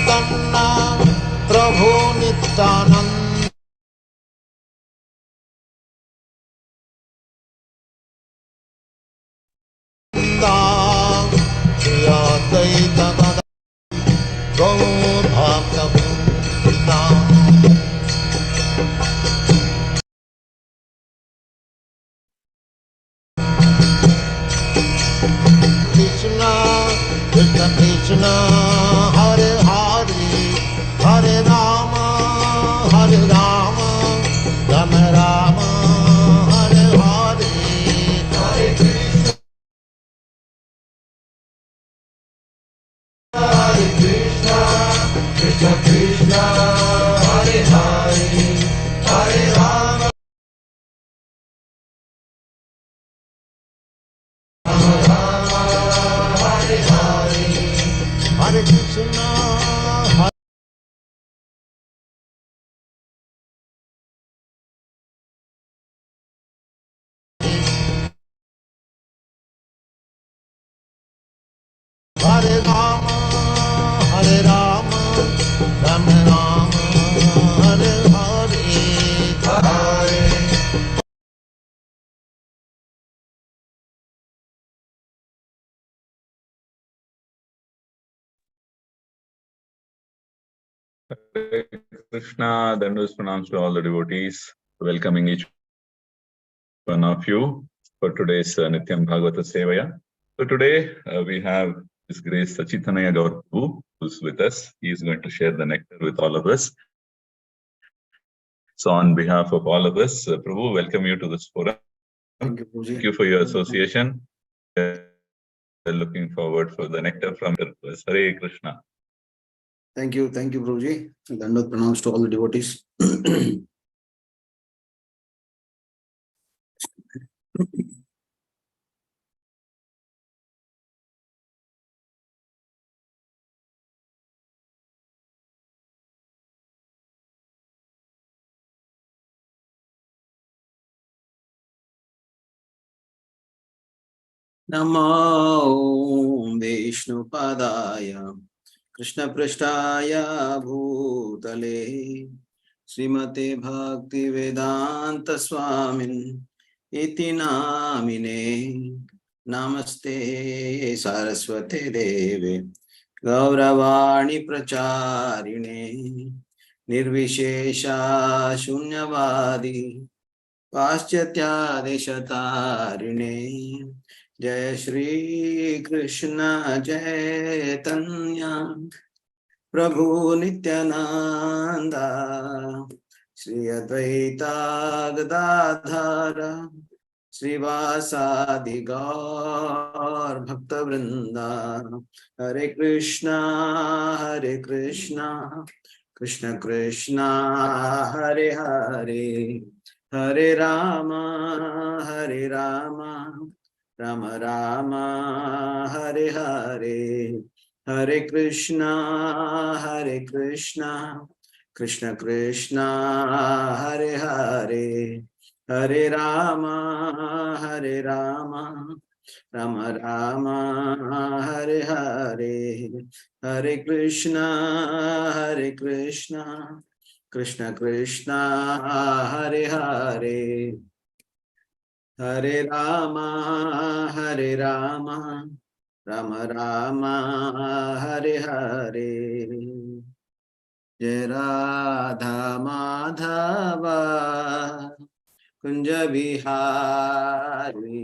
Chaitanya Prabhu Nityanand Shri Advaita Gaur भक्तवृंदा। Krishna Krishna Krishna Hare Hare Hare Ram Ram Ram Hare Hare. Hare Krishna Krishna Krishna Hare Hare Hare Ram Hare Hare. Hare Krishna Hare Ram Ram Ram Hare Hare Hare. Krishna, Dandavat pranams to all the devotees, welcoming each one of you for today's Nityam Bhagavata Sevaya. So today we have His Grace Sacitanaya Gaura who's with us. He is going to share the nectar with all of us. So on behalf of all of us, Prabhu, welcome you to this forum. Thank you, Thank you for your association. Looking forward for the nectar from Hare Krishna. Thank you, Prabhuji. Dandavat pranams to all the devotees. Namo Vishnupadaya Krishna Prishtaya Bhutale Srimate Bhakti Vedanta Swamin Iti Namine Namaste Saraswate Deve Gauravani Pracharine Nirvishesha Shunyavadi Paschatyadeshatarine Jai Shri Krishna Chaitanya Prabhu Nityananda Shri Advaita Gadadhara Srivasadi Gaur Bhakta Vrinda Hare Krishna Krishna Krishna Hare Hare Hare Rama Rama Rama Hare Hare Hare Krishna Krishna Krishna Hare Hare Hare Rama Rama Rama Hare Hare Hare Krishna Krishna Krishna Hare Hare Hare Rama Rama Rama Hare Hare Jai Radha Madhava Kunja Bihari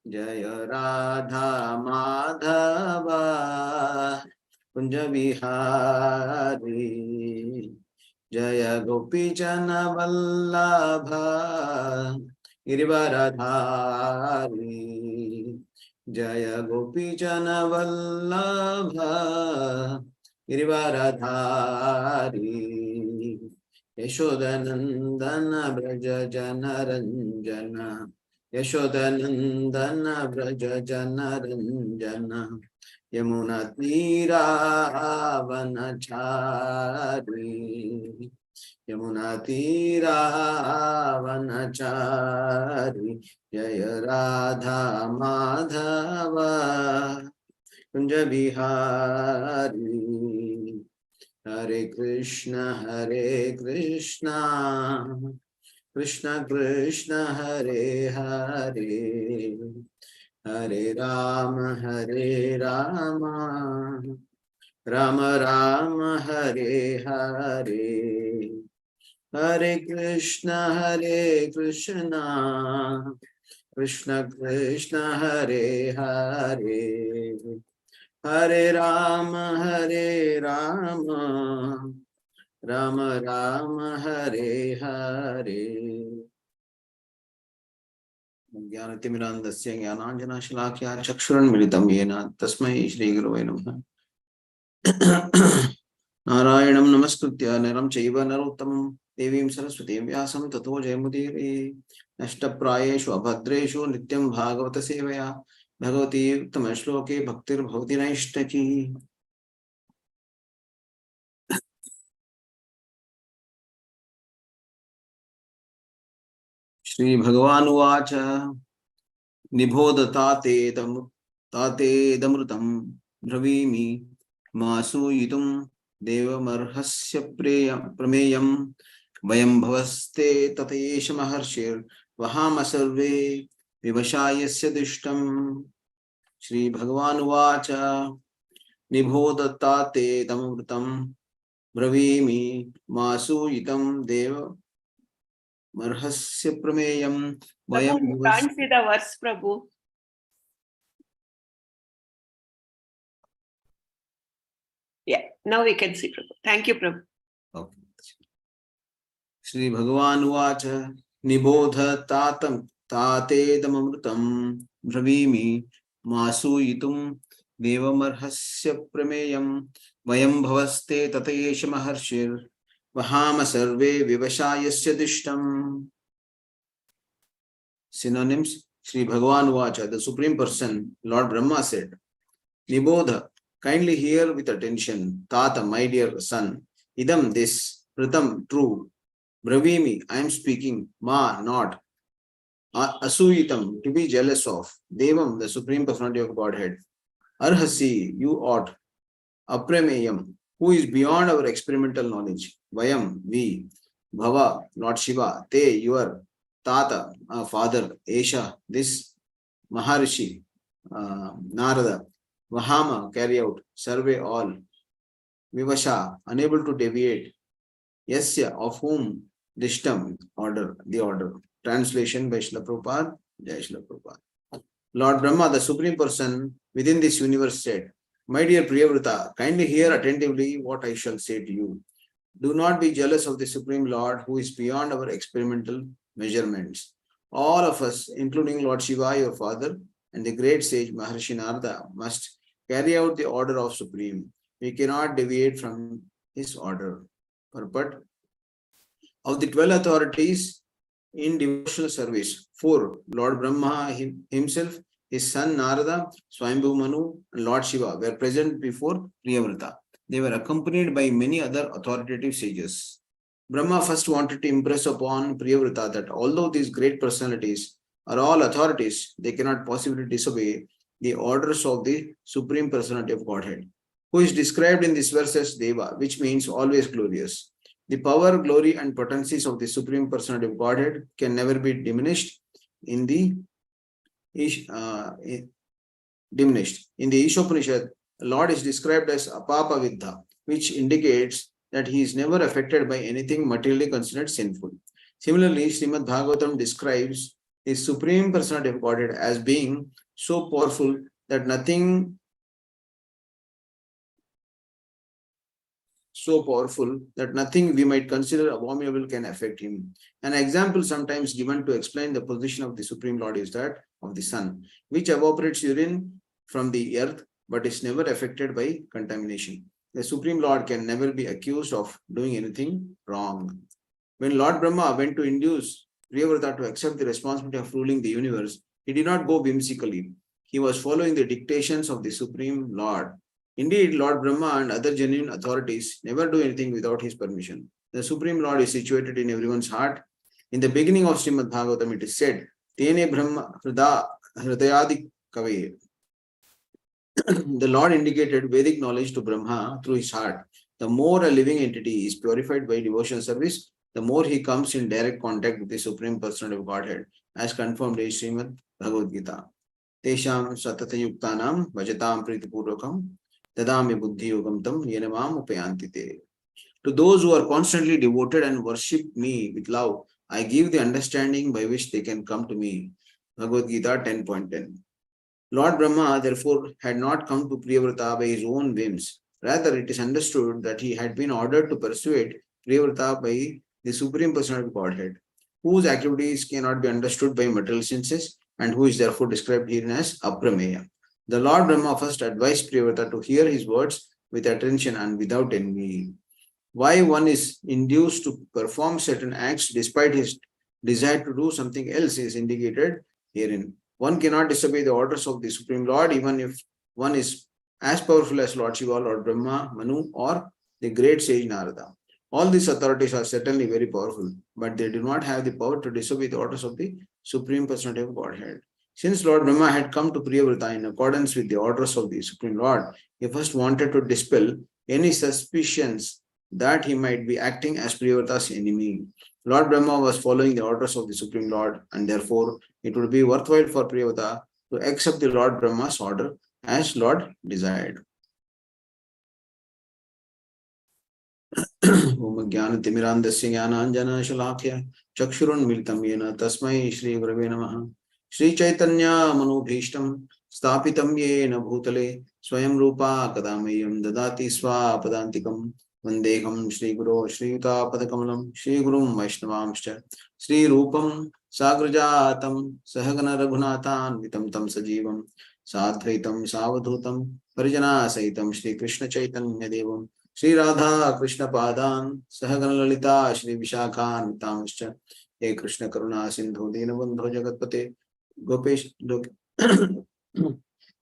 Jai Radha Madhava Kunja Bihari Jaya Gopi Jana Vallabha Girivaradhari Jaya Gopi Jana Vallabha Girivaradhari Yashodanandana Braja Jana Ranjana Yashodanandana Braja Jana Ranjana Yamuna Tira Vanachari Yamuna Tira Vanachari Jaya Radha Madhava Kunja Bihari. Hare Krishna, Krishna Krishna, Hare Hare, Hare Rama, Rama Rama, Hare Hare, Hare Krishna, Krishna Krishna, Hare Hare, Hare Rama, Rama Rama, Hare Hare. ज्ञानतिमिरान्धस्य ज्ञानाञ्जनशलाकया चक्षुरुन्मिलितं येन तस्मै श्रीगुरवे नमः। नारायणं नमस्कृत्य नरं चैव नरोत्तमं देवीं सरस्वतीं व्यासं ततो जयमुदीरये। नष्टप्रायेषु अभद्रेषु नित्यं भागवत सेवया भगवती उत्तमश्लोके भक्तिर्भवति नैष्ठकी। श्रीभगवानुवाच तातेदमृतं ब्रवीमि मासूयितुं देवमर्हस्य प्रमेयं वयं भवस्ते ततेष महर्षिर्वहाम सर्वे विवशायस्य दुष्टम्। श्रीभगवानुवाच निबोधतातेदमृतं ब्रवीमि मासूयितं देवमर्हस्य प्रमेयं वयं Prabhu, can't see the verse, Prabhu. Yeah, now we can see, Prabhu. Thank you, Prabhu. Okay. Shri Bhagavan Vacha Nibodha Tateedamamrutam Bravimi Masuyitum Devamarhasya Prameyam Vayam Bhavaste Tatayesha Maharshir Vahama Sarve Vivashayasya Dishtam. Synonyms. Shri Bhagavan Vacha, the Supreme Person, Lord Brahma said, Nibodha, kindly hear with attention, Tata, my dear son, Idam, this, Pratam, true, Bravimi, I am speaking, Ma, not, Asuyitam, to be jealous of, Devam, the Supreme Personality of Godhead, Arhasi, you ought, Apremeyam, who is beyond our experimental knowledge, Vayam, we, Bhava, Lord Shiva, Te, your, Tata, father, Esha, this, Maharishi, Narada, Vahama, carry out, survey all, Vivasha, unable to deviate, Yasya, of whom, Dishtam, order, the order. Translation by Srila Prabhupada, Jai Srila Prabhupada. Lord Brahma, the Supreme Person within this universe said, my dear Priyavrata, kindly hear attentively what I shall say to you. Do not be jealous of the Supreme Lord who is beyond our experimental measurements. All of us, including Lord Shiva, your father, and the great sage Maharishi Narada, must carry out the order of Supreme. We cannot deviate from his order. Purport of the 12 authorities in devotional service, 4, Lord Brahma himself, his son Narada, Swayambhu Manu, and Lord Shiva were present before Priyavrata. They were accompanied by many other authoritative sages. Brahma first wanted to impress upon Priyavrata that although these great personalities are all authorities, they cannot possibly disobey the orders of the Supreme Personality of Godhead, who is described in this verse as Deva, which means always glorious. The power, glory, and potencies of the Supreme Personality of Godhead can never be diminished. In the Ishopanishad, the Lord is described as Apapa Viddha, which indicates that he is never affected by anything materially considered sinful. Similarly, Srimad Bhagavatam describes the Supreme Personality of Godhead as being so powerful that nothing we might consider abominable can affect him. An example sometimes given to explain the position of the Supreme Lord is that of the sun, which evaporates urine from the earth but is never affected by contamination. The Supreme Lord can never be accused of doing anything wrong. When Lord Brahma went to induce Priyavrata to accept the responsibility of ruling the universe, he did not go whimsically. He was following the dictations of the Supreme Lord. Indeed, Lord Brahma and other genuine authorities never do anything without his permission. The Supreme Lord is situated in everyone's heart. In the beginning of Srimad Bhagavatam, it is said, Tene Brahma Hridayadi Kave. The Lord indicated Vedic knowledge to Brahma through his heart. The more a living entity is purified by devotion service, the more he comes in direct contact with the Supreme Personality of Godhead, as confirmed in Srimad Bhagavad Gita. Tesham satatayuktanam vajatam pritipurvakam dadami buddhi yogam tam yenamam upayanti te. To those who are constantly devoted and worship me with love, I give the understanding by which they can come to me. Bhagavad Gita 10.10. Lord Brahma, therefore, had not come to Priyavrata by his own whims. Rather, it is understood that he had been ordered to persuade Priyavrata by the Supreme Personality of Godhead, whose activities cannot be understood by material senses and who is therefore described here as Aprameya. The Lord Brahma first advised Priyavrata to hear his words with attention and without envy. Why one is induced to perform certain acts despite his desire to do something else is indicated herein. One cannot disobey the orders of the Supreme Lord even if one is as powerful as Lord Shiva, Lord Brahma, Manu, or the great sage Narada. All these authorities are certainly very powerful, but they do not have the power to disobey the orders of the Supreme Personality of Godhead. Since Lord Brahma had come to Priyavrata in accordance with the orders of the Supreme Lord, he first wanted to dispel any suspicions that he might be acting as Priyavrata's enemy. Lord Brahma was following the orders of the Supreme Lord, and therefore it would be worthwhile for Priyavrata to accept the Lord Brahma's order as Lord desired. Om Jnana Timirandasya Jnananjana Shalakya Chakshurunmilitam Yena Tasmai Shri Gurave Namaha. Shri Chaitanya Manobhishtam Stapitam Yena Bhutale Swayam Rupa Kadamayam Dadati Swa Padantikam Vandeham Shri Guru Shri Yuta Padakamalam Shri Gurum Vaishnavamscha Shri Rupam Sagrajatam Sahagana Raghunathan Vitam Tam Sajivam Sadhvaitam Savadhutam Parijana Saitam Shri Krishna Chaitanya Devam Shri Radha Krishna Padan Sahagana Lalita Shri Vishakhan Tamascha He Krishna Karuna Sindhu Dinabandho Jagatpate Gopesh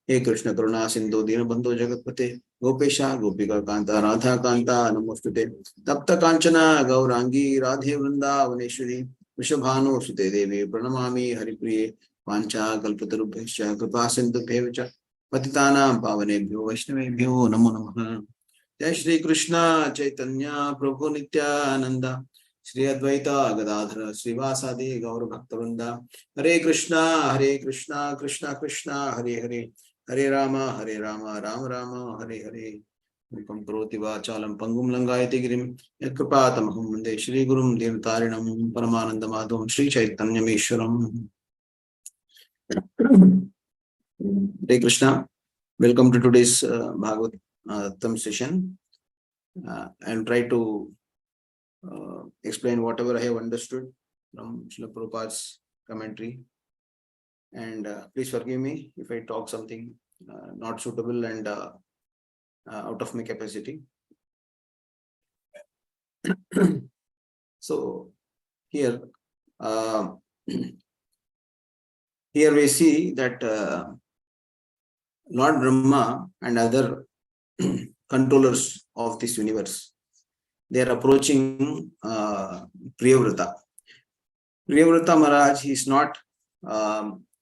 He Krishna Karuna Sindhu Dinabandho Jagatpate Gopesha Gopika Kanta Radha Kanta Namostute Tapta Kanchana Gaurangi Radhe Vrinda Vaneshwari Vishabhanu Sute Devi Pranamami Haripriye Pancha Kalpatarubhesha Kripa Sindhu Bhevacha Patitanam Pavanebhyo Vaishnavebhyo Namo Namaha. Jai Shri Krishna Chaitanya Prabhu Nityananda Shri Advaita Gadadhara Srivasadi Gaura Bhaktavinda Hare Krishna Krishna Krishna Hare Hare Hare Rama Rama Rama Hare Hare Mukam Karoti Vachalam Pangum Langayati Girim Yakrupatamaham Vande Shri Gurum Devtarinam Paramananda Madhvam Shri Chaitanya Meshwaram. Hare Krishna. Welcome to today's Bhagavatam session. I'll try to explain whatever I have understood from Srila Prabhupada's commentary. And please forgive me if I talk something not suitable and out of my capacity. So here, here we see that Lord Brahma and other controllers of this universe, they are approaching Priyavrata. Priyavrata Maharaj is not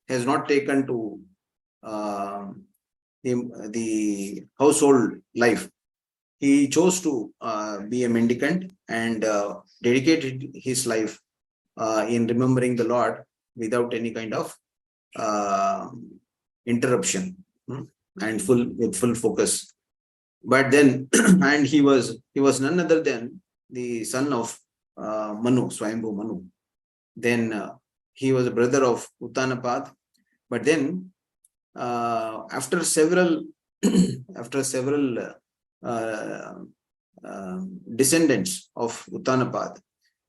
has not taken to the household life. He chose to be a mendicant and dedicated his life in remembering the Lord without any kind of interruption and with full focus. But then, and he was none other than the son of Manu, Swayambhu Manu. Then he was a brother of Uttanapad. But then, after several descendants of Uttanapad,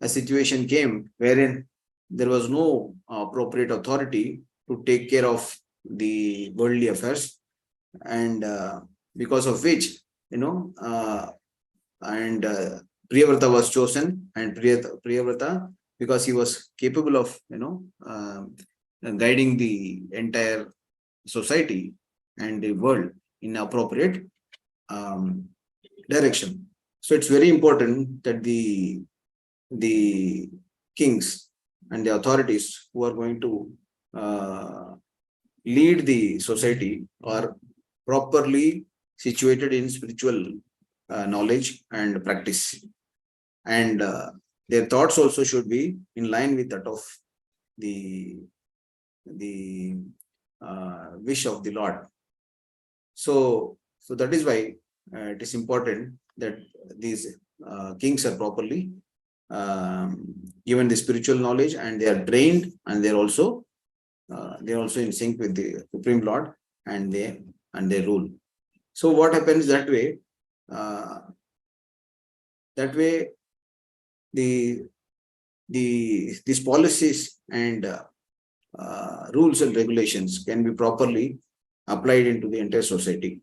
a situation came wherein there was no appropriate authority to take care of the worldly affairs, and because of which, Priyavrata was chosen, and Priyavrata, because he was capable of guiding the entire society and the world in appropriate direction. So it's very important that the kings and the authorities who are going to lead the society or properly situated in spiritual knowledge and practice. And their thoughts also should be in line with that of the wish of the Lord. So that is why it is important that these kings are properly given the spiritual knowledge, and they are trained, and they're also in sync with the Supreme Lord, and they rule. So what happens that way? These policies and rules and regulations can be properly applied into the entire society.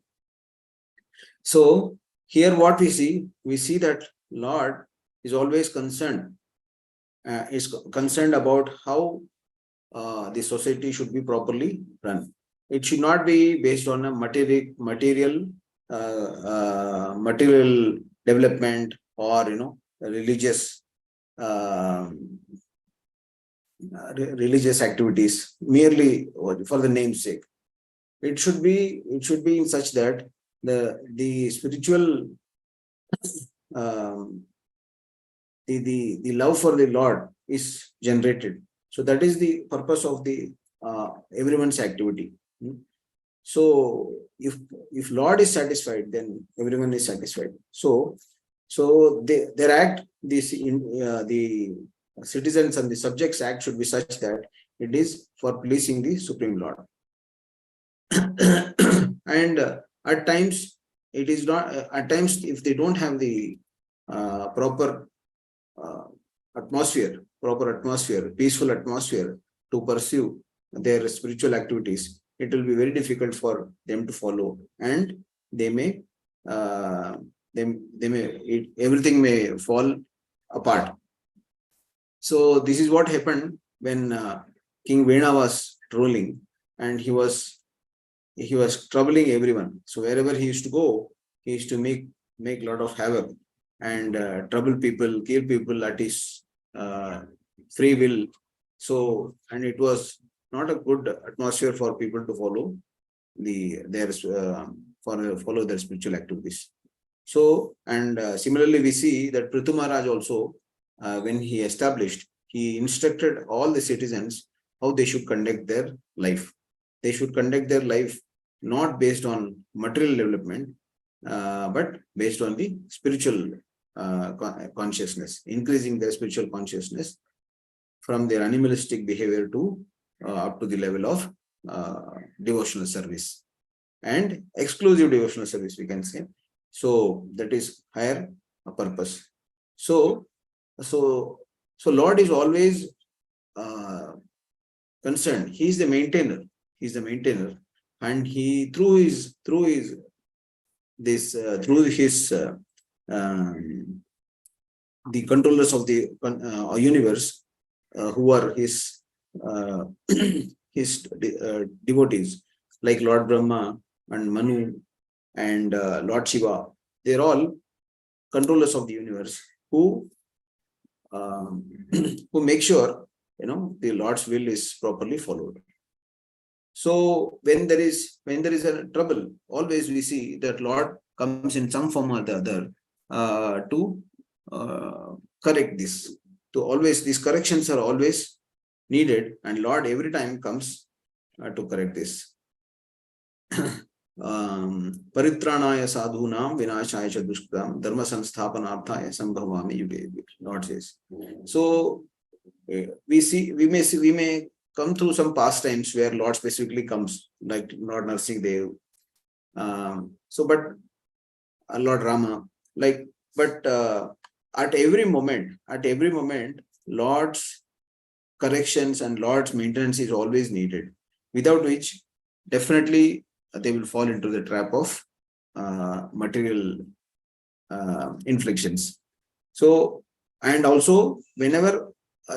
So here what we see that Lord is always concerned about how the society should be properly run. It should not be based on a material development, or religious religious activities merely for the name's sake. It should be in such that the spiritual the love for the Lord is generated. So that is the purpose of the everyone's activity. So if Lord is satisfied, then everyone is satisfied. So their act, the citizens and the subjects act should be such that it is for pleasing the Supreme Lord. And at times it is not. At times, if they don't have the proper atmosphere, peaceful atmosphere to pursue their spiritual activities, it will be very difficult for them to follow, and they may everything may fall apart. So this is what happened when King Vena was ruling, and he was troubling everyone. So wherever he used to go, he used to make a lot of havoc and trouble people, kill people at his free will. So, and it was not a good atmosphere for people to follow their spiritual activities. So, and similarly, we see that Prithu Maharaj also, when he established, he instructed all the citizens how they should conduct their life. They should conduct their life not based on material development, but based on the spiritual consciousness, increasing their spiritual consciousness from their animalistic behavior to up to the level of devotional service and exclusive devotional service, we can say. So that is higher purpose. So Lord is always concerned. He is the maintainer. And he through his the controllers of the universe, who are his devotees, like Lord Brahma and Manu and Lord Shiva. They are all controllers of the universe who make sure the Lord's will is properly followed. So when there is a trouble, always we see that Lord comes in some form or the other to correct this. These corrections are always needed, and Lord every time comes to correct this. Paritranaya sadhunam vinashaya cha dushkritam dharma sansthapanarthaya sambhavami yuge, Lord says. So we may come through some past times where Lord specifically comes, like Lord Narsinghdev, but Lord Rama, but at every moment, Lord's corrections and Lord's maintenance is always needed, without which definitely they will fall into the trap of material inflictions. So, and also whenever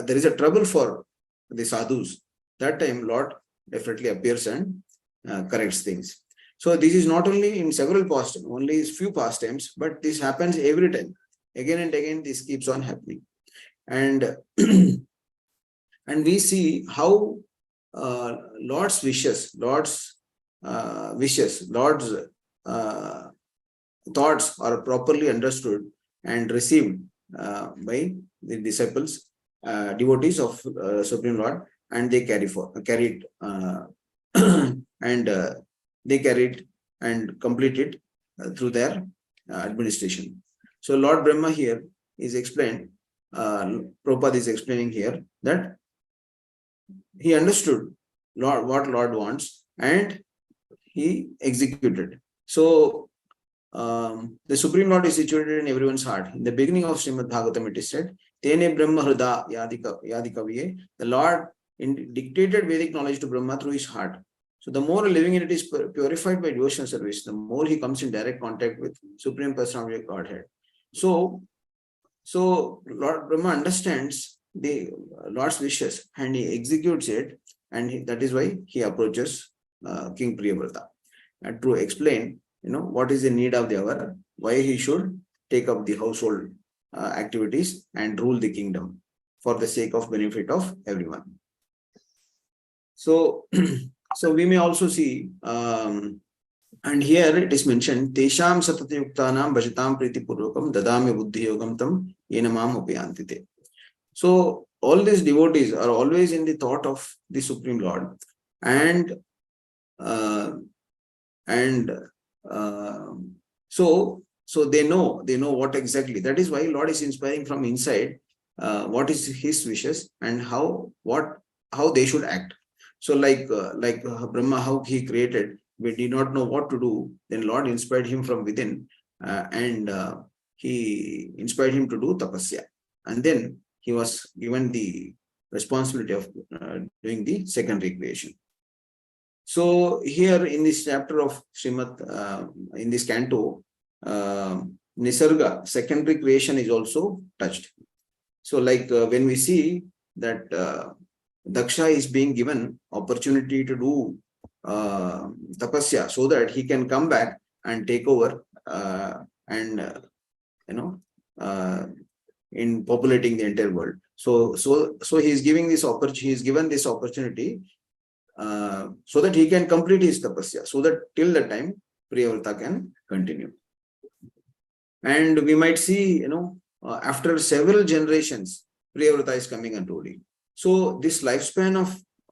there is a trouble for the sadhus, that time Lord definitely appears and corrects things. So this is not only in several past, only few past times, but this happens every time. Again and again, this keeps on happening. And and we see how Lord's wishes, Lord's wishes, Lord's thoughts are properly understood and received by the disciples, devotees of Supreme Lord, and they carried and they carried and completed through their administration. So Lord Brahma here is explained, Prabhupada is explaining here that he understood what Lord wants and he executed. So the Supreme Lord is situated in everyone's heart. In the beginning of Srimad Bhagavatam, it is said, Tene Brahma Hruda Yadikaviye. The Lord dictated Vedic knowledge to Brahma through his heart. So the more living in it is purified by devotional service, the more he comes in direct contact with Supreme Personality of Godhead. So Lord Brahma understands the Lord's wishes and he executes it, and that is why he approaches King Priyavrata and to explain, what is the need of the hour, why he should take up the household activities and rule the kingdom for the sake of benefit of everyone. So, so we may also see, and here it is mentioned, Tesham satatayuktanam bhajatam priti purvakam dadami buddhi yogam tam yenamam upayantite. So all these devotees are always in the thought of the Supreme Lord, and so they know what exactly. That is why Lord is inspiring from inside what is his wishes and how they should act. So like Brahma, how he created, we did not know what to do. Then Lord inspired him from within, and he inspired him to do tapasya, and then he was given the responsibility of doing the secondary creation. So here in this chapter of Srimad, in this canto, Nisarga, secondary creation, is also touched. So like when we see that Daksha is being given opportunity to do tapasya so that he can come back and take over and in populating the entire world. So he is giving this opportunity. He is given this opportunity so that he can complete his tapasya, so that till the time Priyavrata can continue. And we might see, after several generations, Priyavrata is coming and ruling. So this lifespan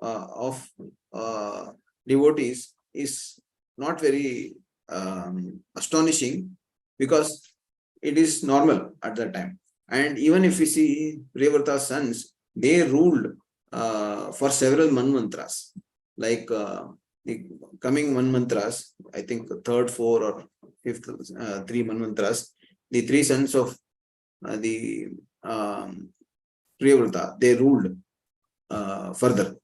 of devotees is not very astonishing, because it is normal at that time. And even if we see Priyavrata's sons, they ruled for several manvantras. Like the coming manvantras, I think third, four, or fifth, three manvantras, the three sons of the Priyavrata, they ruled further.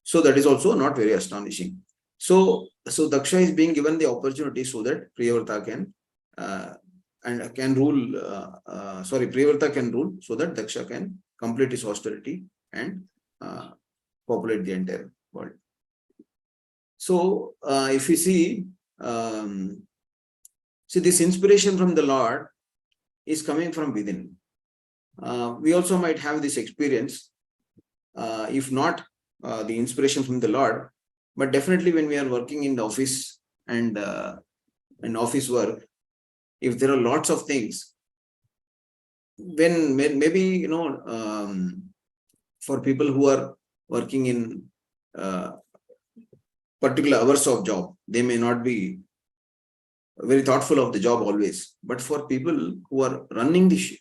So that is also not very astonishing. So Daksha is being given the opportunity so that Priyavrata can Priyavrata can rule, so that Daksha can complete his austerity and populate the entire world. So if we see this inspiration from the Lord is coming from within. We also might have this experience, if not the inspiration from the Lord, but definitely when we are working in the office and in office work, if there are lots of things, when maybe for people who are working in particular hours of job, they may not be very thoughtful of the job always. But for people who are running this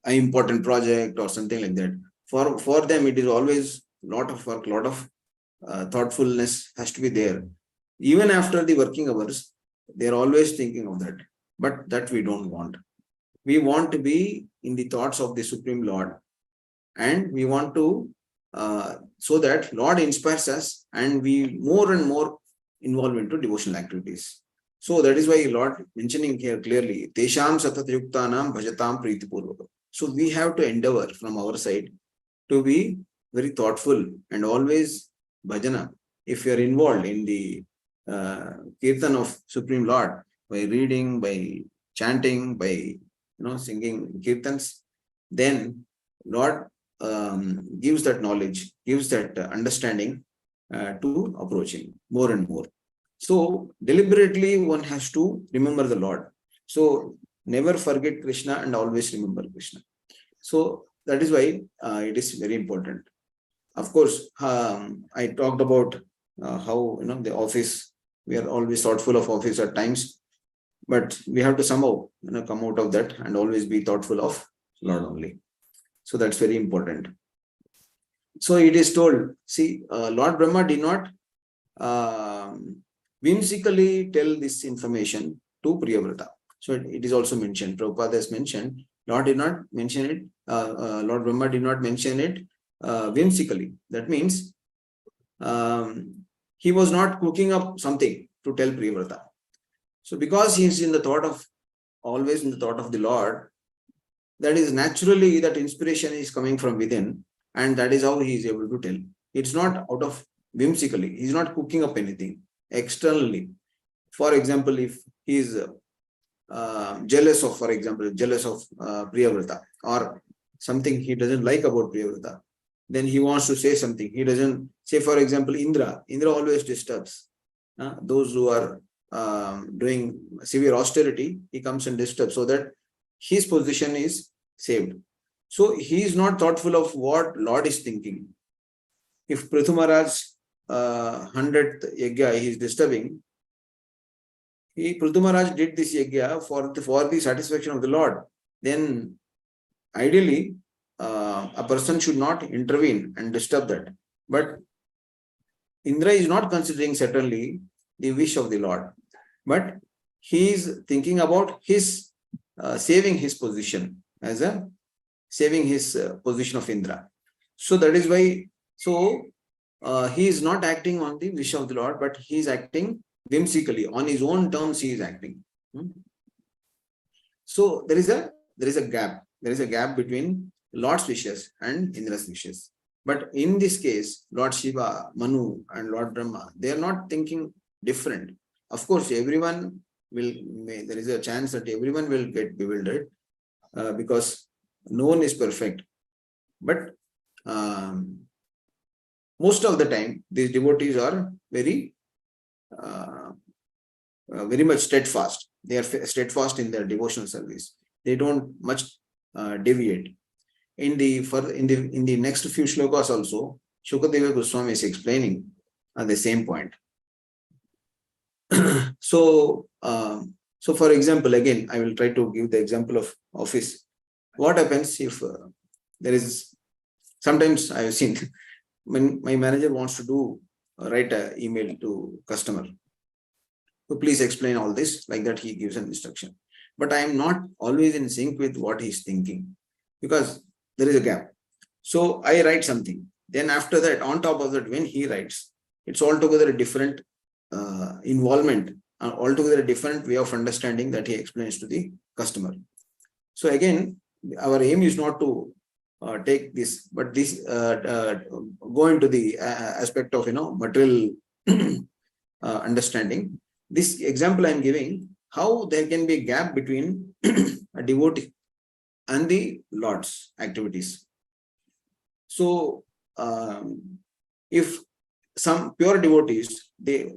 important project or something like that, for them it is always lot of work, lot of thoughtfulness has to be there. Even after the working hours, they are always thinking of that. But that we don't want. We want to be in the thoughts of the Supreme Lord, and we want to so that Lord inspires us and we more and more involve into devotional activities. So that is why Lord mentioning here clearly, Tesham satatayuktanam bhajatam priti purvakam. So we have to endeavor from our side to be very thoughtful and always bhajana. If you are involved in the kirtan of Supreme Lord, by reading, by chanting, by singing kirtans, then Lord gives that knowledge, gives that understanding, to approach him more and more. So deliberately one has to remember the Lord. So never forget Krishna and always remember Krishna. So that is why it is very important. Of course, I talked about how the office, we are always thoughtful of office at times, but we have to somehow come out of that and always be thoughtful of Lord only. So that's very important. So it is told, see, Lord Brahma did not whimsically tell this information to Priyavrata. So it is also mentioned. Prabhupada has mentioned, Lord did not mention it, Lord Brahma did not mention it whimsically. That means he was not cooking up something to tell Priyavrata. So because he is in the thought of, always in the thought of the Lord, that is naturally that inspiration is coming from within, and that is how he is able to tell. It's not out of whimsically. He's not cooking up anything externally. For example, if he is jealous of, Priyavrata, or something he doesn't like about Priyavrata, then he wants to say something. He doesn't say, for example, Indra. Indra always disturbs those who are doing severe austerity. He comes and disturbs so that his position is saved. So he is not thoughtful of what Lord is thinking. If Prithu Maharaj 100th yajna he is disturbing, Prithu Maharaj did this yajna for the satisfaction of the Lord. Then ideally a person should not intervene and disturb that. But Indra is not considering certainly the wish of the Lord, but he is thinking about his saving his position, as a saving his position of Indra. So that is why, so he is not acting on the wish of the Lord, but he is acting whimsically, on his own terms he is acting. So there is a gap. There is a gap between Lord's wishes and Indra's wishes. But in this case, Lord Shiva, Manu, and Lord Brahma, they are not thinking different. Of course, everyone will, there is a chance that everyone will get bewildered because no one is perfect. But most of the time, these devotees are very much steadfast. They are steadfast in their devotional service. They don't much deviate. In the next few shlokas also, Shukadeva Goswami is explaining the same point. So for example, again, I will try to give the example of office. What happens if there is, sometimes I have seen when my manager wants to write an email to customer, so please explain all this, like that he gives an instruction. But I am not always in sync with what he is thinking, because there is a gap. So I write something. Then after that, on top of that, when he writes, it's altogether a different involvement, altogether a different way of understanding that he explains to the customer. So again, our aim is not to take this, but this go into the aspect of material understanding. This example I am giving, how there can be a gap between a devotee and the Lord's activities. So if some pure devotees, they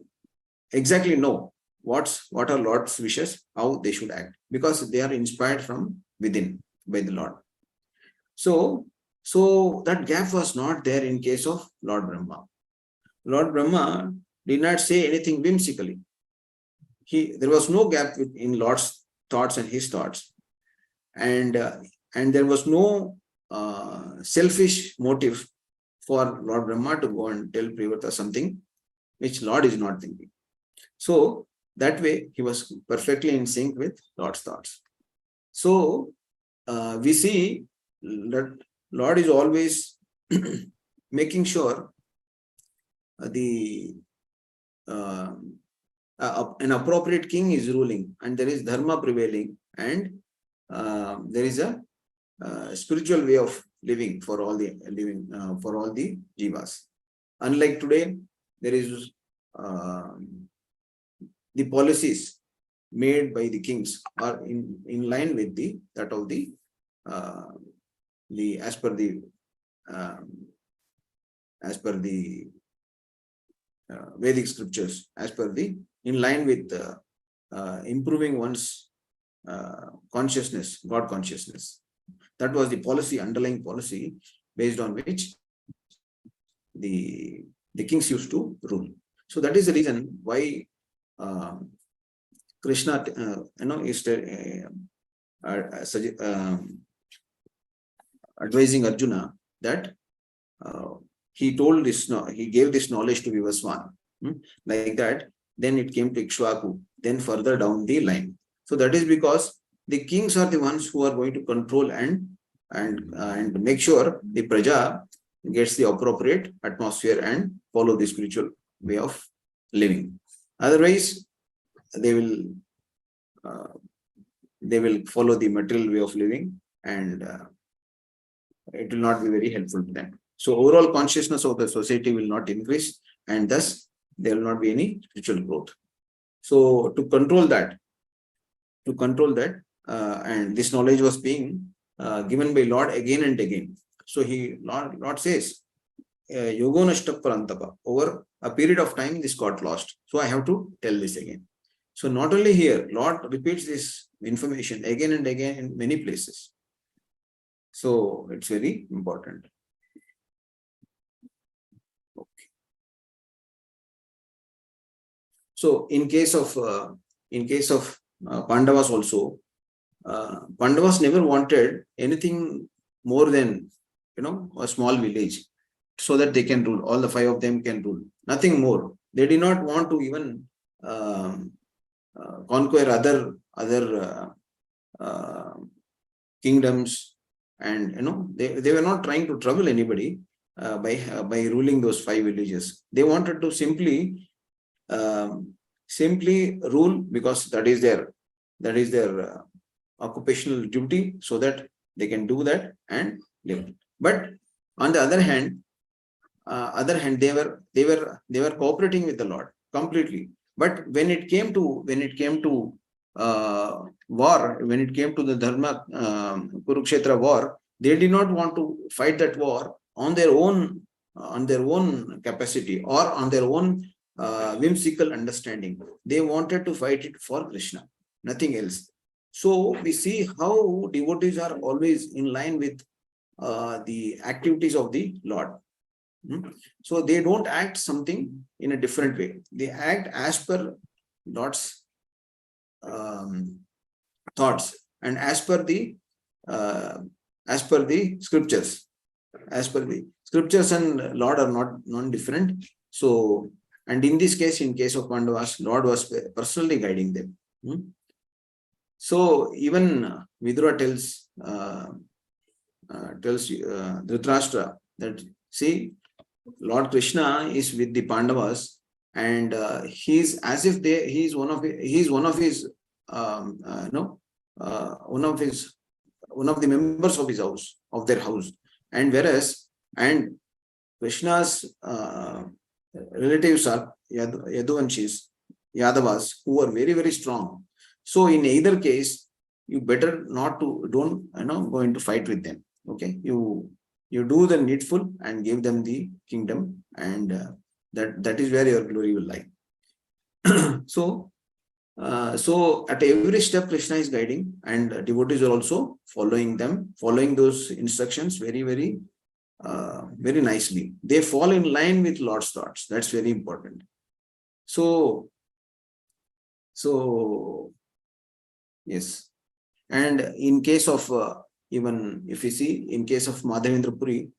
exactly know what are Lord's wishes, how they should act, because they are inspired from within by the Lord. So that gap was not there in case of Lord Brahma. Lord Brahma did not say anything whimsically. There was no gap in Lord's thoughts and his thoughts, and there was no selfish motive for Lord Brahma to go and tell Priyavrata something which Lord is not thinking. So that way he was perfectly in sync with Lord's thoughts. So we see that Lord is always making sure an appropriate king is ruling, and there is dharma prevailing, and there is a spiritual way of living for all the jivas. Unlike today, there is the policies made by the kings are in line with that of the as per the Vedic scriptures as per in line with improving one's consciousness, God consciousness. That was the policy, underlying policy, based on which the kings used to rule. So that is the reason why Krishna, is advising Arjuna that he gave this knowledge to Vivaswan. Like that, then it came to Ikshvaku, then further down the line. So that is because the kings are the ones who are going to control and make sure the praja gets the appropriate atmosphere and follow the spiritual way of living. Otherwise, they will follow the material way of living, and it will not be very helpful to them. So overall consciousness of the society will not increase, and thus there will not be any spiritual growth. So to control that, and this knowledge was being given by Lord again and again. So Lord says, Yogonashta Parantapa, over a period of time this got lost. So I have to tell this again. So not only here, Lord repeats this information again and again in many places. So it's very important. Okay. So in case of Pandavas also, Pandavas never wanted anything more than a small village, so that they can rule. All the 5 of them can rule. Nothing more. They did not want to even conquer other kingdoms, and they were not trying to trouble anybody by ruling those 5 villages. They wanted to simply rule because that is their occupational duty, so that they can do that and live. But on the other hand, they were cooperating with the Lord completely. But when it came to war, when it came to the Dharma Kurukshetra war, they did not want to fight that war on their own capacity or on their own whimsical understanding. They wanted to fight it for Krishna, nothing else. So we see how devotees are always in line with the activities of the Lord. So they don't act something in a different way. They act as per Lord's thoughts and as per the scriptures. As per the scriptures and Lord are not non-different. So, and in this case, in case of Pandavas, Lord was personally guiding them. So even Vidura tells Dhritarashtra that, see, Lord Krishna is with the Pandavas, and he's as if he's one of the members of his house, of their house. And whereas Krishna's relatives are Yaduvanshis, Yadavas, who are very, very strong. So in either case, you better don't go into fight with them. Okay, you do the needful and give them the kingdom, and that is where your glory will lie. So at every step Krishna is guiding, and devotees are also following those instructions very, very very nicely. They fall in line with Lord's thoughts. That's very important. So yes, and in case of even if you see, in case of Madhavendra Puri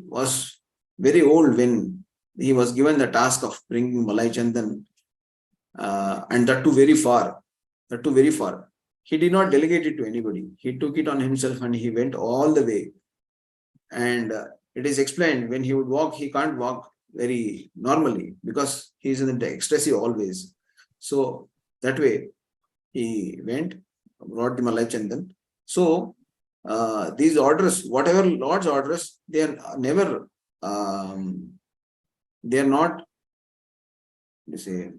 was very old when he was given the task of bringing Malai Chandan, and that too very far. He did not delegate it to anybody. He took it on himself and he went all the way. And it is explained, when he would walk, he can't walk very normally because he is in the ecstasy always. So that way he went, brought the Malai Chandan. So these orders, whatever Lord's orders, they are never, they are not, you say,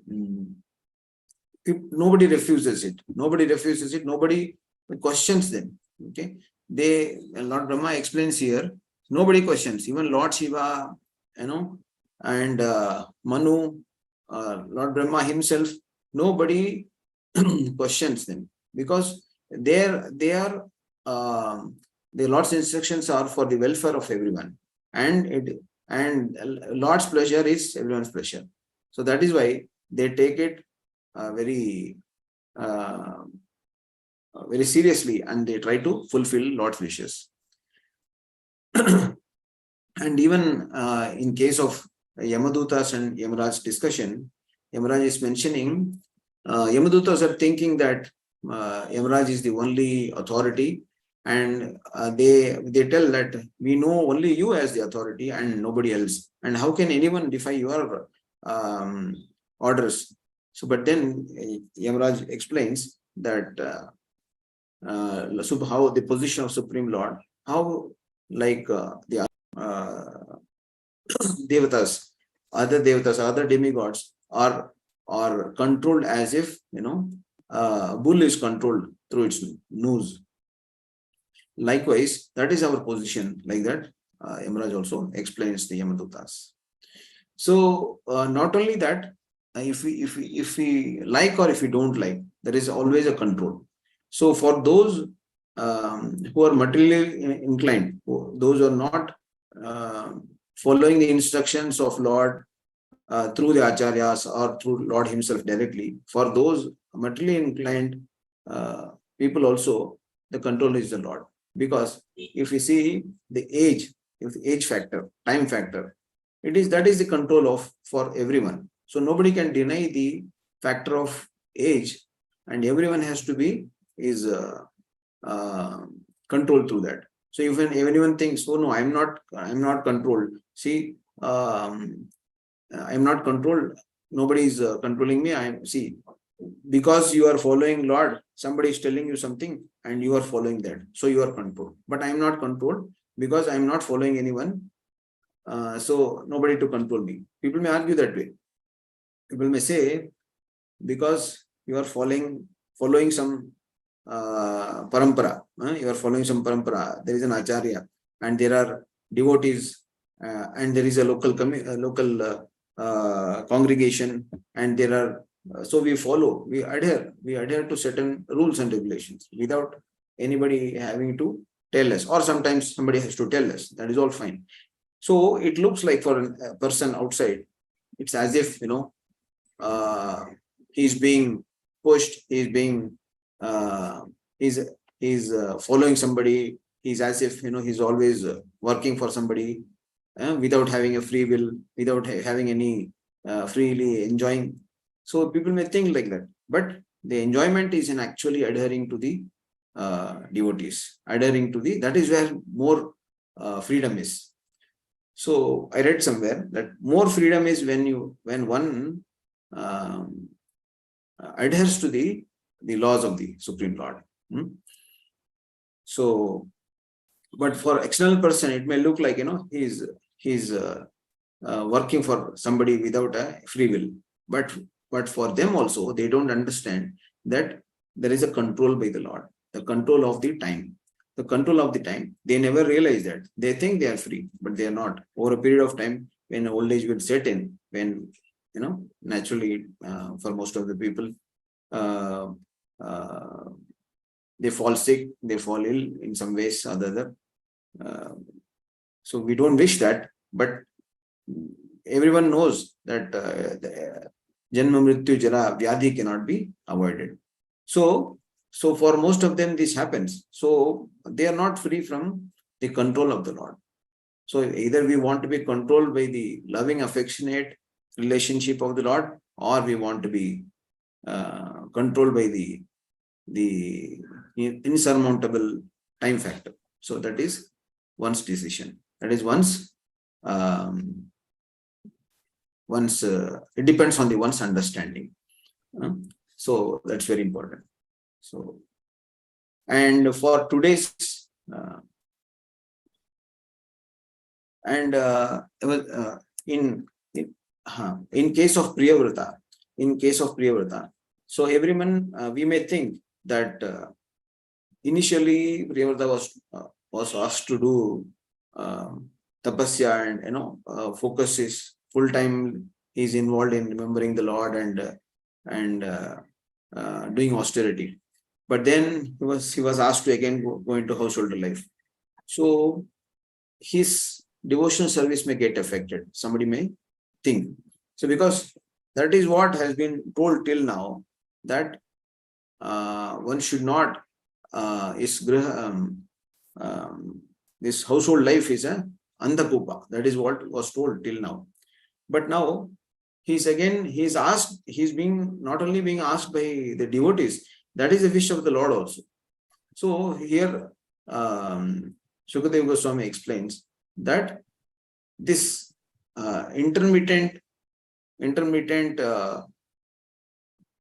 nobody refuses it. Nobody questions them. Okay, Lord Brahma explains here, nobody questions. Even Lord Shiva, and Manu, Lord Brahma himself, nobody questions them, because the Lord's instructions are for the welfare of everyone, and Lord's pleasure is everyone's pleasure. So that is why they take it very seriously, and they try to fulfill Lord's wishes. And even in case of Yamadutas and Yamaraj discussion, Yamaraj is mentioning, Yamadutas are thinking that Yamaraj is the only authority, and they tell that we know only you as the authority and nobody else, and how can anyone defy your orders? So, but then Yamaraj explains that how the position of Supreme Lord, how like the devatas, other demigods are controlled as if, bull is controlled through its nose. Likewise, that is our position. Like that, Yamaraj also explains the Yamadutas. So not only that, if we like or if we don't like, there is always a control. So for those who are materially inclined, those who are not following the instructions of Lord through the acharyas or through Lord himself directly, for those materially inclined people also, the control is the Lord. Because if you see the age, if the age factor, time factor, that is the control of for everyone. So nobody can deny the factor of age, and everyone has to be controlled through that. So if anyone thinks, oh no, I'm not controlled. See, I'm not controlled. Nobody is controlling me. Because you are following Lord, somebody is telling you something and you are following that. So you are controlled. But I am not controlled because I am not following anyone. So nobody to control me. People may argue that way. People may say, because you are following some parampara, you are following some parampara, there is an acharya and there are devotees and there is a local congregation, and there are so we adhere to certain rules and regulations without anybody having to tell us, or sometimes somebody has to tell us. That is all fine. So it looks like for a person outside, it's as if he's being pushed, he's being he's following somebody. He's as if he's always working for somebody without having a free will, without having any freely enjoying. So people may think like that, but the enjoyment is in actually adhering to the devotees, adhering to that is where more freedom is. So I read somewhere that more freedom is when one adheres to the laws of the Supreme Lord. So, but for external person, it may look like he's working for somebody without a free will. But for them also, they don't understand that there is a control by the Lord, the control of the time. The control of the time, they never realize that. They think they are free, but they are not. Over a period of time, when old age will set in, when naturally for most of the people, they fall sick, they fall ill in some ways or other. So we don't wish that, but everyone knows that Janma Mrityu Jara Vyadhi cannot be avoided. So for most of them, this happens. So they are not free from the control of the Lord. So either we want to be controlled by the loving, affectionate relationship of the Lord, or we want to be controlled by the insurmountable time factor. So that is one's decision. That is one's it depends on one's understanding. So that's very important. So, and for today's in case of Priyavrata, so everyone we may think that initially Priyavrata was asked to do tapasya and focus full time is involved in remembering the Lord and doing austerity. But then he was asked to again go into household life. So his devotional service may get affected. Somebody may think. So because that is what has been told till now, that one should not this household life is a andhakupa. That is what was told till now. But now he's asked, he's being not only being asked by the devotees, that is the wish of the Lord also. So here Shukadeva Goswami explains that this intermittent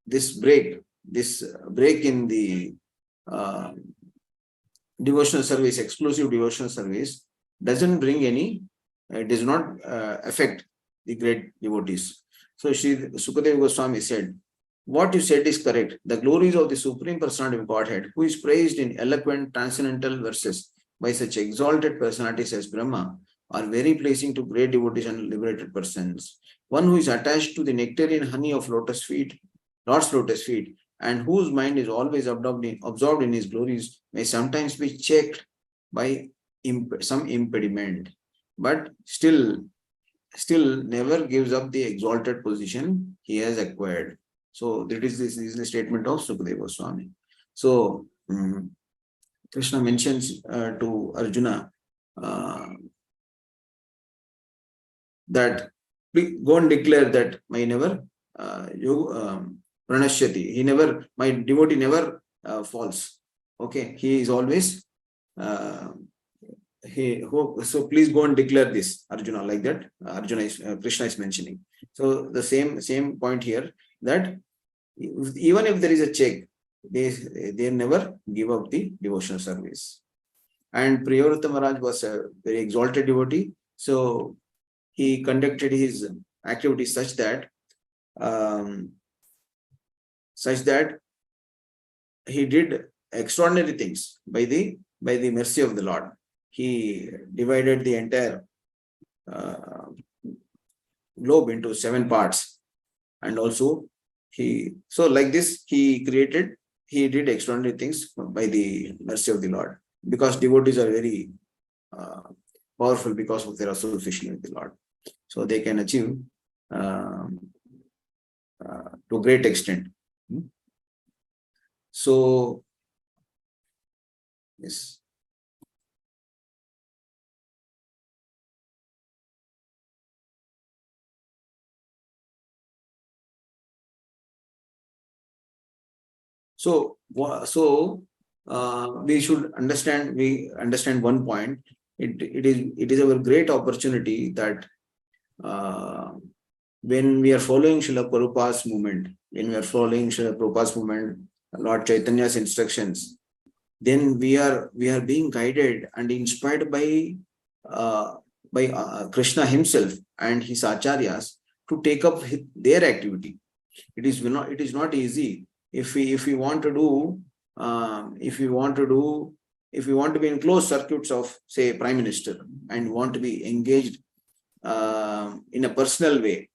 this break in the devotional service, exclusive devotional service, doesn't bring any, does not affect the great devotees. So Shukadeva Goswami said, what you said is correct. The glories of the Supreme Personality of Godhead, who is praised in eloquent transcendental verses by such exalted personalities as Brahma, are very pleasing to great devotees and liberated persons. One who is attached to the nectarian honey of Lord's lotus feet, and whose mind is always absorbed in his glories, may sometimes be checked by some impediment, but still never gives up the exalted position he has acquired. So this is the statement of Sukadeva Goswami. So Krishna mentions to Arjuna that go and declare that my never pranashyati. My devotee never falls. Okay, he is always so please go and declare this, Arjuna, like that. Krishna is mentioning. So the same point here, that even if there is a check, they never give up the devotional service. And Priyavrata Maharaj was a very exalted devotee, so he conducted his activities such that he did extraordinary things by the mercy of the Lord. He divided the entire globe into 7 parts, and also like this he did extraordinary things by the mercy of the Lord, because devotees are very powerful because of their association with the Lord. So they can achieve to a great extent. So yes. So we should understand. We understand one point. It is our great opportunity that when we are following Srila Prabhupada's movement, Lord Chaitanya's instructions, then we are being guided and inspired by Krishna himself and his acharyas to take up their activity. It is not easy. If we want to be in close circuits of, say, Prime Minister, and want to be engaged in a personal way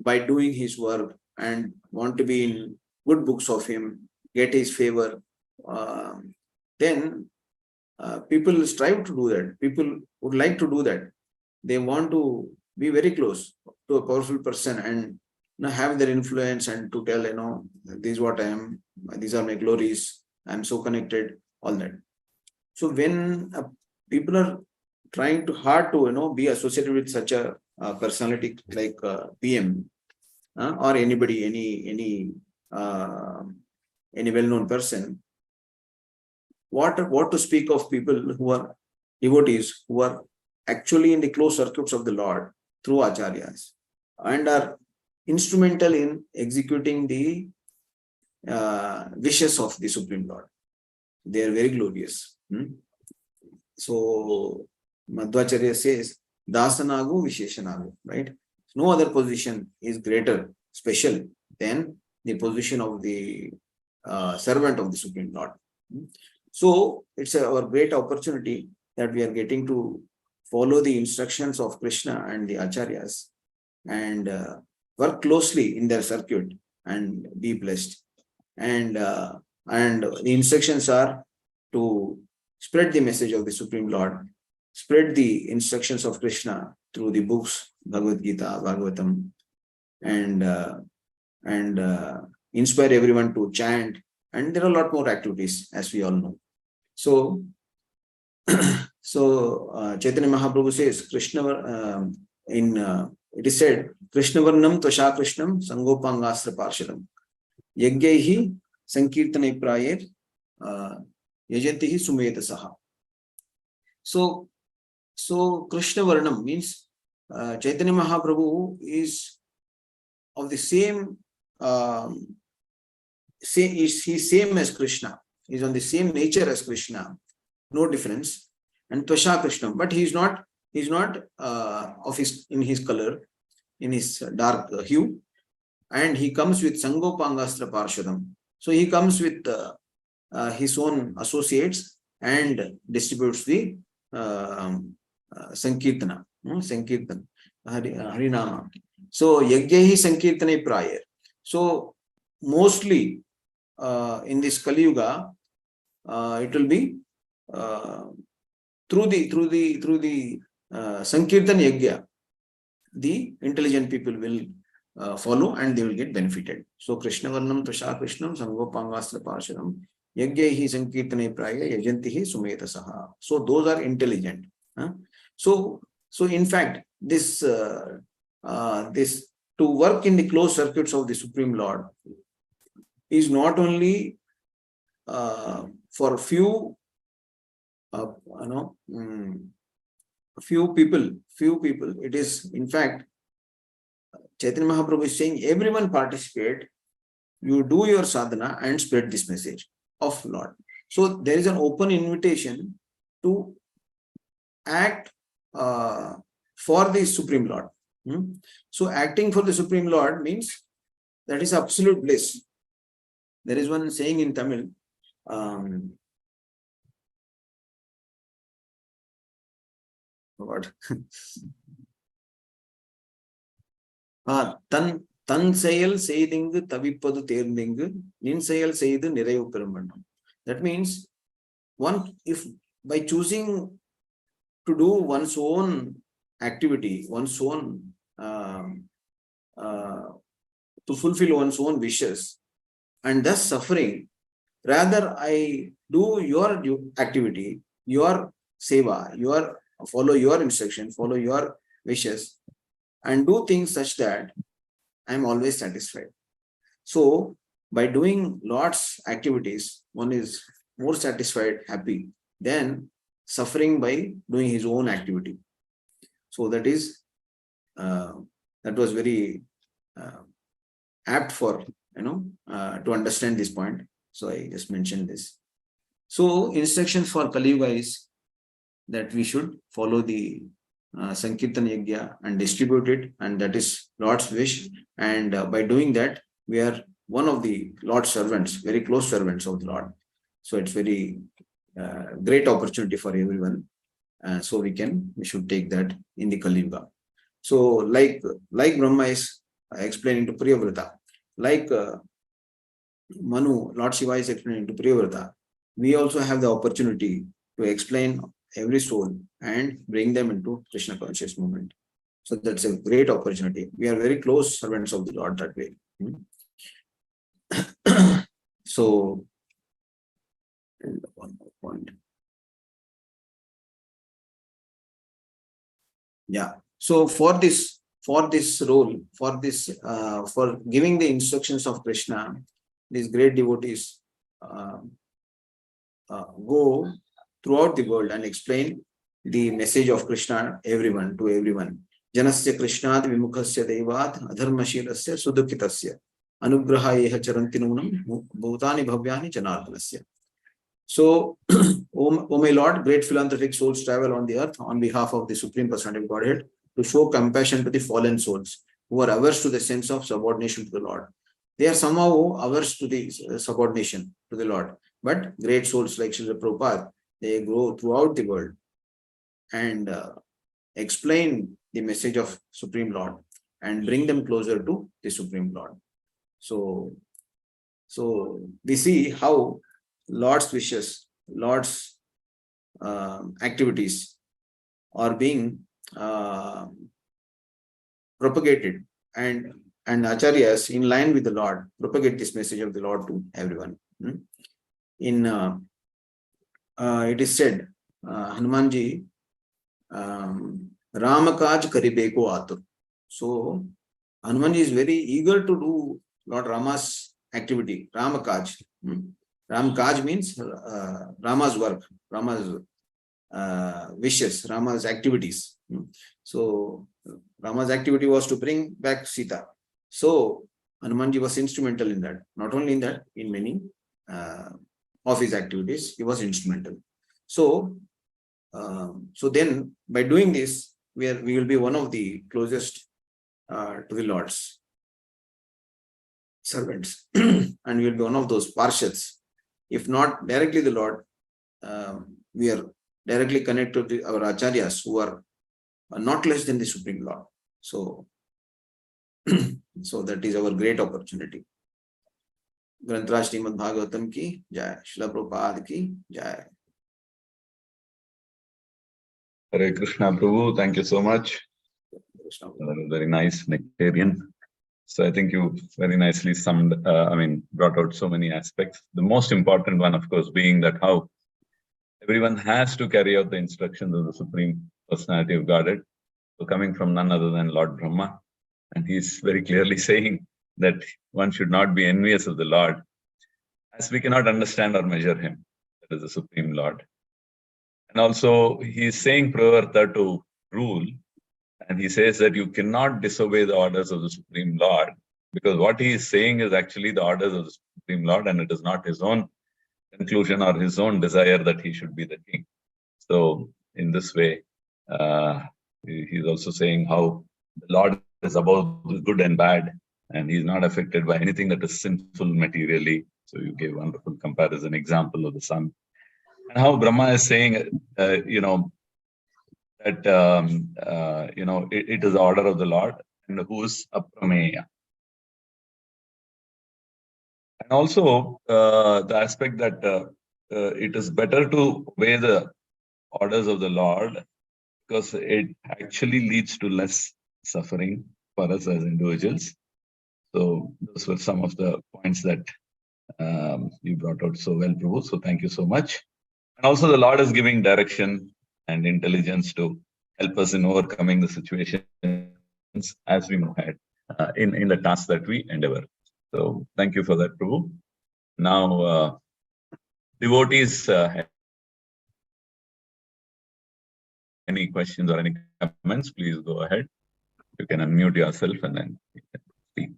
by doing his work, and want to be in good books of him, get his favor, then people strive to do that. People would like to do that. They want to be very close to a powerful person and have their influence, and to tell, this is what I am, these are my glories, I am so connected, all that. So when people are trying hard to be associated with such a personality like PM or anybody, any well-known person, what to speak of people who are devotees, who are actually in the close circuits of the Lord through acharyas, and are instrumental in executing the wishes of the Supreme Lord. They are very glorious. So Madhvacharya says, Dasanagu Visheshanagu, right? No other position is greater, special than the position of the servant of the Supreme Lord. So it's our great opportunity that we are getting to follow the instructions of Krishna and the acharyas, and work closely in their circuit and be blessed. And the instructions are to spread the message of the Supreme Lord, spread the instructions of Krishna through the books, Bhagavad Gita, Bhagavatam, and inspire everyone to chant. And there are a lot more activities, as we all know. So, Chaitanya Mahaprabhu says, Krishna, it is said, Krishna Varnam Tvasha Krishnam Sangopangastra Parshadam Yagyahi Sankirtane Prayer Yajatihi Sumeta Saha. So Krishna Varnam means Chaitanya Mahaprabhu is of the same, he's same as Krishna. He's on the same nature as Krishna, no difference. And Tvasha Krishna, but he's not in his color, in his dark hue, and he comes with Sangopangastra Parshadam. So he comes with his own associates and distributes the Sankirtana, Sankirtan, Harinama. So Yagyahi Sankirtane Prayer. So mostly in this Kali Yuga, it will be through the Sankirtan Yagya, the intelligent people will follow and they will get benefited. So Krishna Varnam Tvasha Krishnam Sangopangastra Parshadam Yagyahi Sankirtane Praya Yajantihi Sumeta Saha. So those are intelligent. So in fact, this to work in the closed circuits of the Supreme Lord is not only for few people. It is, in fact, Chaitanya Mahaprabhu is saying, everyone participate, you do your sadhana and spread this message of Lord. So there is an open invitation to act for the Supreme Lord. So acting for the Supreme Lord means that is absolute bliss. There is one saying in Tamil, what? தன் செயல் செய்திங்கு தவிப்பது தேர்ந்திங்கு நின் செயல் செய்து நிறைவு பெறும் வேண்டும். That means if by choosing to do one's own activity, one's own to fulfill one's own wishes and thus suffering, rather I do your activity, your seva, follow your instruction, follow your wishes, and do things such that I am always satisfied. So by doing Lord's activities, one is more satisfied, happy, than suffering by doing his own activity. So that was very apt for to understand this point. So I just mentioned this. So instructions for Kali Yuga is that we should follow the Sankirtan Yagya and distribute it, and that is Lord's wish. And by doing that, we are one of the Lord's servants, very close servants of the Lord. So it's very great opportunity for everyone. So we should take that in the Kali Yuga. So like Brahma is explaining to Priyavrata, like Manu, Lord Shiva is explaining to Priyavrata, we also have the opportunity to explain every soul and bring them into Krishna conscious movement. So that's a great opportunity. We are very close servants of the Lord that way. So, and one more point. Yeah. So for this role, for giving the instructions of Krishna, these great devotees go throughout the world and explain the message of Krishna to everyone. Janasya Krishnad Vimukhasya Devat Adharmashilasya Sudukhitasya Anugrahayeha Charantinunam Bhutani Bhavyani Janardanasya. So, O my Lord, great philanthropic souls travel on the earth on behalf of the Supreme Personality of Godhead to show compassion to the fallen souls who are averse to the sense of subordination to the Lord. They are somehow averse to the subordination to the Lord. But great souls like Srila Prabhupada, they go throughout the world and explain the message of Supreme Lord and bring them closer to the Supreme Lord. So we see how Lord's wishes, Lord's activities are being propagated, and acharyas in line with the Lord propagate this message of the Lord to everyone. In it is said, Hanumanji Ramakaj Karibeko Atur. So Hanumanji is very eager to do Lord Rama's activity, Ramakaj. Ramakaj means Rama's work, Rama's wishes, Rama's activities. So Rama's activity was to bring back Sita. So Hanumanji was instrumental in that. Not only in that, in many of his activities, he was instrumental. So then by doing this, we will be one of the closest to the Lord's servants, and we will be one of those parshads. If not directly the Lord, we are directly connected to our acharyas who are not less than the Supreme Lord. So, so that is our great opportunity. Grantraj Srimad Bhagavatam ki jai, Srila Prabhupada ki jai. Hare Krishna Prabhu, thank you so much. Very nice nectarian. So I think you very nicely brought out so many aspects. The most important one, of course, being that how everyone has to carry out the instructions of the Supreme Personality of Godhead. So coming from none other than Lord Brahma. And he's very clearly saying that one should not be envious of the Lord, as we cannot understand or measure him. That is the Supreme Lord. And also he's saying Pravarta to rule. And he says that you cannot disobey the orders of the Supreme Lord, because what he is saying is actually the orders of the Supreme Lord, and it is not his own conclusion or his own desire that he should be the king. So in this way, he's also saying how the Lord is above the good and bad, and he's not affected by anything that is sinful materially. So you gave a wonderful comparison example of the sun. And how Brahma is saying, that it is the order of the Lord, and who is aprameya. And also the aspect that it is better to obey the orders of the Lord, because it actually leads to less suffering for us as individuals. So those were some of the points that you brought out so well, Prabhu. So thank you so much. And also the Lord is giving direction and intelligence to help us in overcoming the situations as we move ahead in the task that we endeavor. So thank you for that, Prabhu. Now, devotees, any questions or any comments, please go ahead. You can unmute yourself and then you can speak.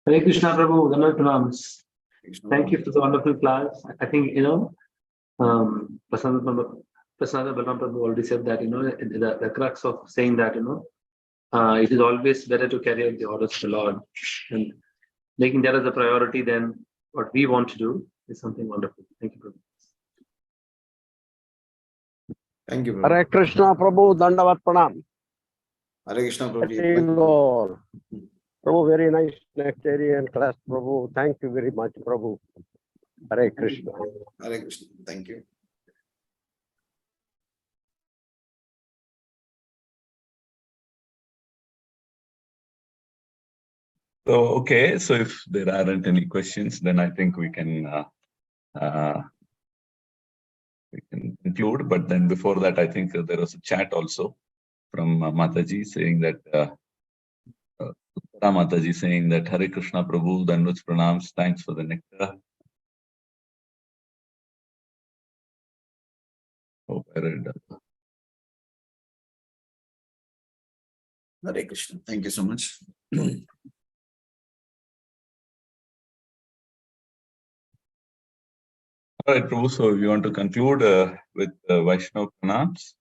Hare Krishna Prabhu, Dhanar Pranams. Thank you for the wonderful class. I think, Prasanna Balaram Prabhu already said that, the crux of saying that, it is always better to carry out the orders of the Lord, and making that as a priority than what we want to do is something wonderful. Thank you, Prabhu. Thank you, Prabhu. Hare Krishna Prabhu, Dandavat Pranam. Hare Krishna Prabhu. Prabhu, very nice nectarian class, Prabhu. Thank you very much, Prabhu. Hare Krishna. Hare Krishna. Thank you. So, okay, so if there aren't any questions, then I think we can conclude. But then before that, I think there was a chat also from Mataji saying that Mataji saying that Hare Krishna Prabhu, Danvats Pranams, thanks for the nectar. Hope I read that. Hare Krishna. Thank you so much. All right, Prabhu, so you want to conclude with Vaishnava Pranams?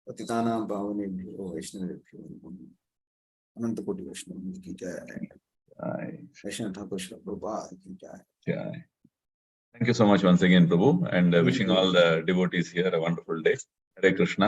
पतितानां पावनेभ्यो वैष्णवेभ्यो अनंत कोटि वैष्णव की जय। वैष्णव ठाकुर श्री प्रभुपाद की जय। Yeah. Thank you so much once again, Prabhu, and Thank wishing you. all the devotees here a wonderful day. Hare Krishna.